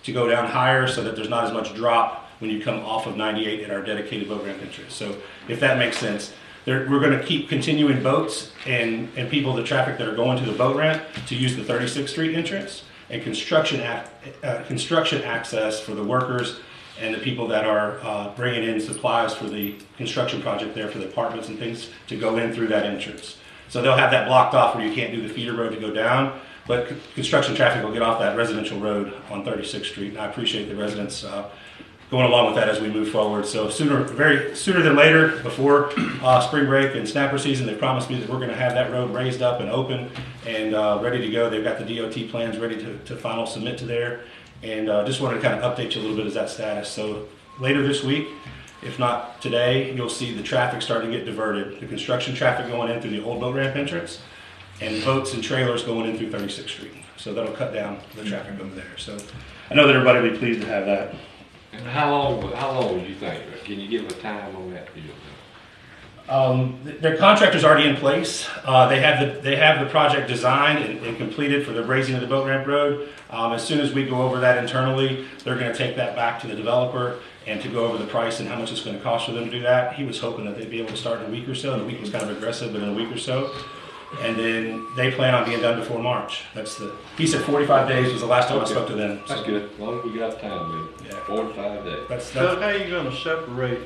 to go down higher so that there's not as much drop when you come off of 98 at our dedicated boat ramp entrance. So if that makes sense. We're going to keep continuing boats and people, the traffic that are going to the boat ramp, to use the 36th Street entrance, and construction access for the workers and the people that are bringing in supplies for the construction project there for the apartments and things to go in through that entrance. So they'll have that blocked off where you can't do the feeder road to go down, but construction traffic will get off that residential road on 36th Street. And I appreciate the residents going along with that as we move forward. So sooner than later, before spring break and snapper season, they promised me that we're going to have that road raised up and open and ready to go. They've got the DOT plans ready to final submit to there. And just wanted to kind of update you a little bit as that status. So later this week, If not today, you'll see the traffic starting to get diverted. The construction traffic going in through the old boat ramp entrance and boats and trailers going in through 36th Street. So that'll cut down the traffic over there. So I know that everybody will be pleased to have that. And how long would you think? Can you give a time on that deal? Their contractor's already in place. They have the project designed and completed for the raising of the boat ramp road. As soon as we go over that internally, they're going to take that back to the developer and to go over the price and how much it's going to cost for them to do that. He was hoping that they'd be able to start in a week or so, and a week was kind of aggressive, but in a week or so. And then they plan on being done before March. He said 45 days was the last time I spoke to them. That's good, as long as we got time with it. 45 days. So how are you gonna separate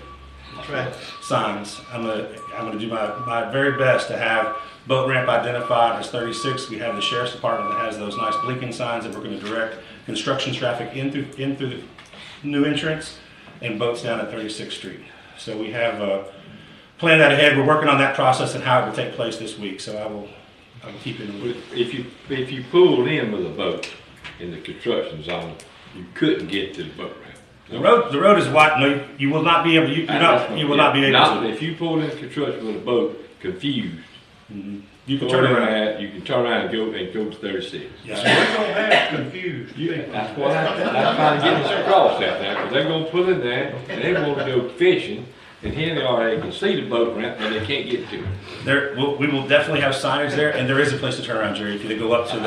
traffic? Signs. I'm gonna do my very best to have boat ramp identified as 36. We have the sheriff's department that has those nice blinking signs, and we're gonna direct construction traffic in through the new entrance and boats down at 36th Street. So we have planned that ahead. We're working on that process and how it will take place this week. So I will keep it in the loop. If you pulled in with a boat in the construction zone, you couldn't get to the boat ramp. The road is wide. No, you will not be able. You will not be able to. If you pull in construction with a boat confused, you can turn around. You can turn around and go to 36. Yeah. We're gonna have confused. That's what I'm trying to get us across out there, because they're gonna pull in there and they want to go fishing, and here they are. They can see the boat ramp, but they can't get to it. We will definitely have signage there, and there is a place to turn around, Jerry. If you go up to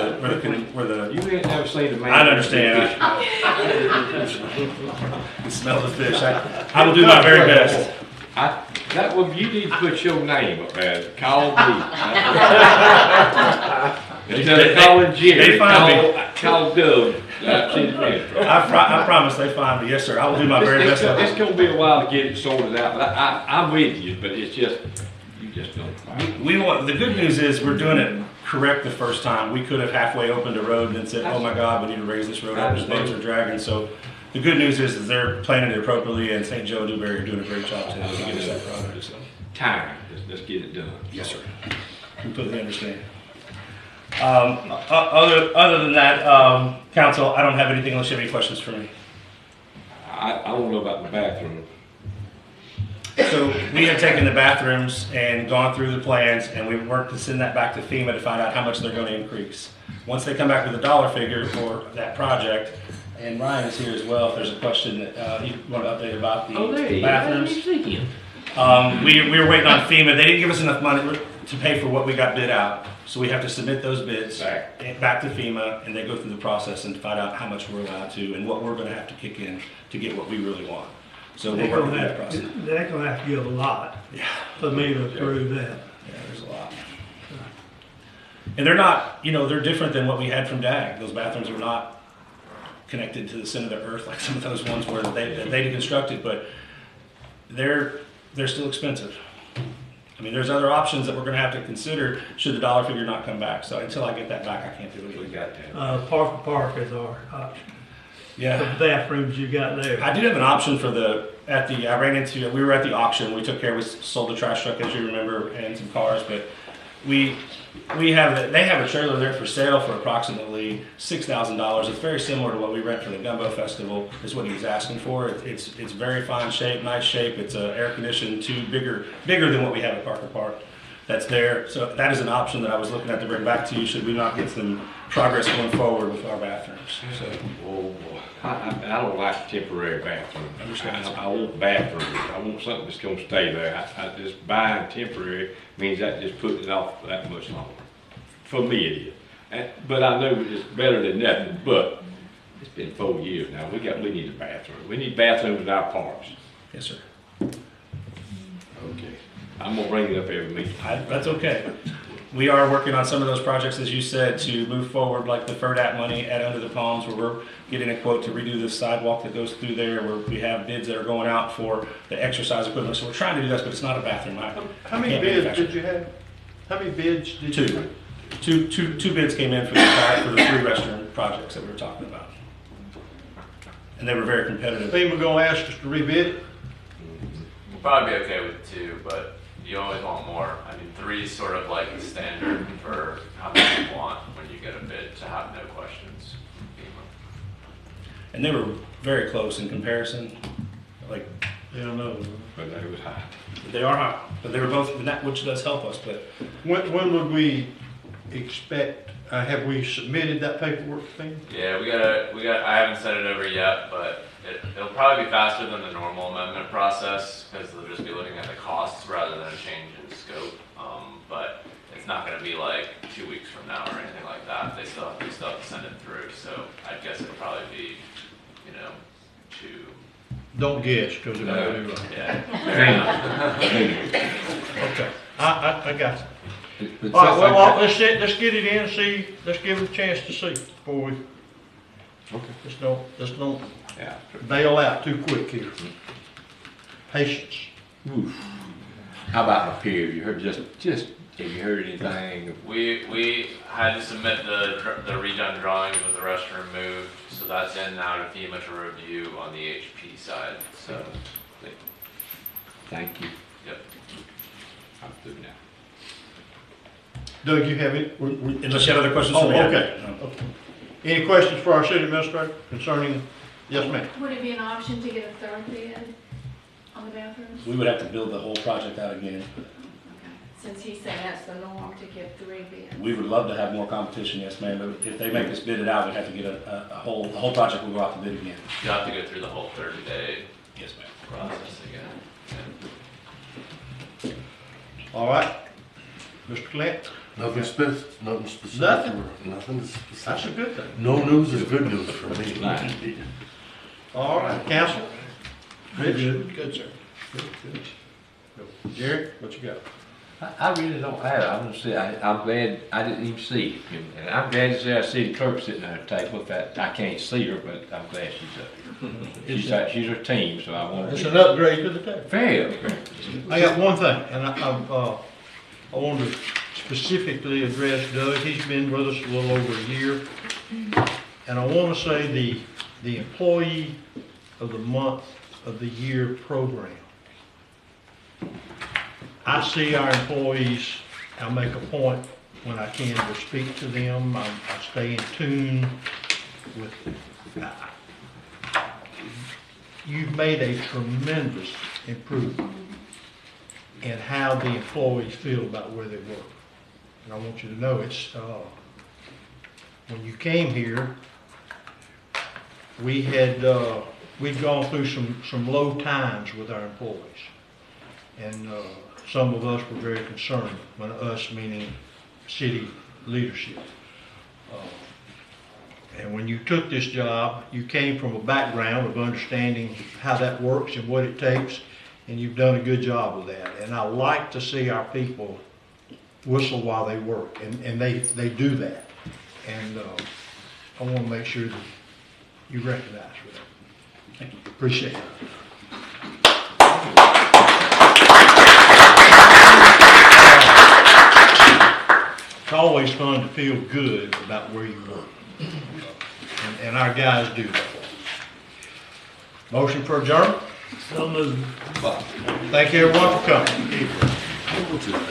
where the you ain't never seen a man. I understand. I can smell the fish. I will do my very best. You need to put your name up there. Call me. Instead of calling Jerry, they find me. Call Doug. I promise they find me. Yes, sir. I will do my very best. It's going to be a while to get it sorted out, but I'm with you. But it's just you just don't. We want. The good news is we're doing it correct the first time. We could have halfway opened a road and then said, "Oh my God, we need to raise this road up. These boats are dragging." So the good news is they're planning it appropriately, and St. Joe and Dewberry are doing a great job to get us that product. So time. Let's get it done. Yes, sir. Completely understand. Other than that, Council, I don't have anything unless you have any questions for me. I don't know about the bathroom. So we have taken the bathrooms and gone through the plans, and we've worked to send that back to FEMA to find out how much they're going to increase. Once they come back with a dollar figure for that project, and Ryan is here as well if there's a question that you want to update about the bathrooms. We were waiting on FEMA. They didn't give us enough money to pay for what we got bid out. So we have to submit those bids back to FEMA, and they go through the process and find out how much we're allowed to and what we're going to have to kick in to get what we really want. So we're working through that process. They're going to have to give a lot for me to approve that. Yeah, there's a lot. And they're not, they're different than what we had from DAG. Those bathrooms are not connected to the center of the earth like some of those ones where they constructed, but they're still expensive. I mean, there's other options that we're going to have to consider should the dollar figure not come back. So until I get that back, I can't do anything. We got that. Park is our option. Yeah. The bathrooms you got there. I did have an option for we were at the auction. We sold the trash truck, as you remember, and some cars, but they have a trailer there for sale for approximately $6,000. It's very similar to what we rent for the Gumbo Festival, is what he was asking for. It's very fine shape, nice shape. It's air conditioned, bigger than what we have at Parker Park. That's there. So that is an option that I was looking at to bring back to you should we not get some progress going forward with our bathrooms. So, I don't like temporary bathrooms. I want bathrooms. I want something that's going to stay there. I just buying temporary means that just putting it off that much longer. For me it is. But I know it's better than nothing, but it's been 4 years now. We need a bathroom. We need bathrooms in our parks. Yes, sir. Okay. I'm going to bring it up every meeting. That's okay. We are working on some of those projects, as you said, to move forward, like the FERDAP money at Under the Palms, where we're getting a quote to redo the sidewalk that goes through there, where we have bids that are going out for the exercise equipment. So we're trying to do this, but it's not a bathroom. How many bids did you have? How many bids did you have? Two bids came in for the 3 restroom projects that we were talking about. And they were very competitive. FEMA gonna ask us to rebid it? We'll probably be okay with 2, but you always want more. I mean, 3 is sort of like the standard for how much you want when you get a bid to have no questions from FEMA. And they were very close in comparison. Like Yeah, I know. but they was high. They are high, but they were both, which does help us, but When would we expect, have we submitted that paperwork thing? Yeah, I haven't sent it over yet, but it'll probably be faster than the normal amendment process, because they'll just be looking at the costs rather than a change in scope. But it's not gonna be like 2 weeks from now or anything like that. They still have to send it through, so I guess it'll probably be, 2. Don't guess, because it might be right. Yeah. Okay, I got you. But All right, since I well, got- let's get it in, see, let's give it a chance to see before we, Okay. let's don't Yeah. bail out too quick here. Patience. Oof. How about my peer? You heard have you heard anything? We had to submit the redone drawings with the restroom moved, so that's in now to FEMA to review on the HP side, so. Thank you. Yep. I'm through now. Doug, you have it? unless you have other questions for me. Okay. Any questions for our city administrator concerning, yes, ma'am? Would it be an option to get a third bid on the bathrooms? We would have to build the whole project out again. Since he's saying that's the norm to get 3 bids. We would love to have more competition, yes, ma'am, but if they make us bid it out, we'd have to get the whole project will go out to bid again. You have to go through the whole 30-day Yes, ma'am. process again. All right. Mr. Clint? Nothing specific. Nothing? Nothing specific. That's a good thing. No news is good news for me. All right, council? Good. Good, sir. Jerry, what you got? I really don't have it. I'm gonna say, I'm glad I didn't even see it. And I'm glad to say I see the clerk sitting at her table. That I can't see her, but I'm glad she's up here. She's her team, so I want to. It's an upgrade to the table. Very upgrade. I got one thing, and I want to specifically address Doug. He's been with us a little over a year. And I want to say the Employee of the Month of the Year program. I see our employees, I make a point when I can to speak to them. I stay in tune with, you've made a tremendous improvement in how the employees feel about where they work. And I want you to know it's, when you came here, we had, we'd gone through some low times with our employees. And some of us were very concerned, when us meaning city leadership. And when you took this job, you came from a background of understanding how that works and what it takes, and you've done a good job with that. And I like to see our people whistle while they work, and they do that. And I want to make sure that you recognize for that. Thank you. Appreciate it. It's always fun to feel good about where you work. And our guys do that. Motion for adjournment? So moved. Thank you everyone for coming. What's his name?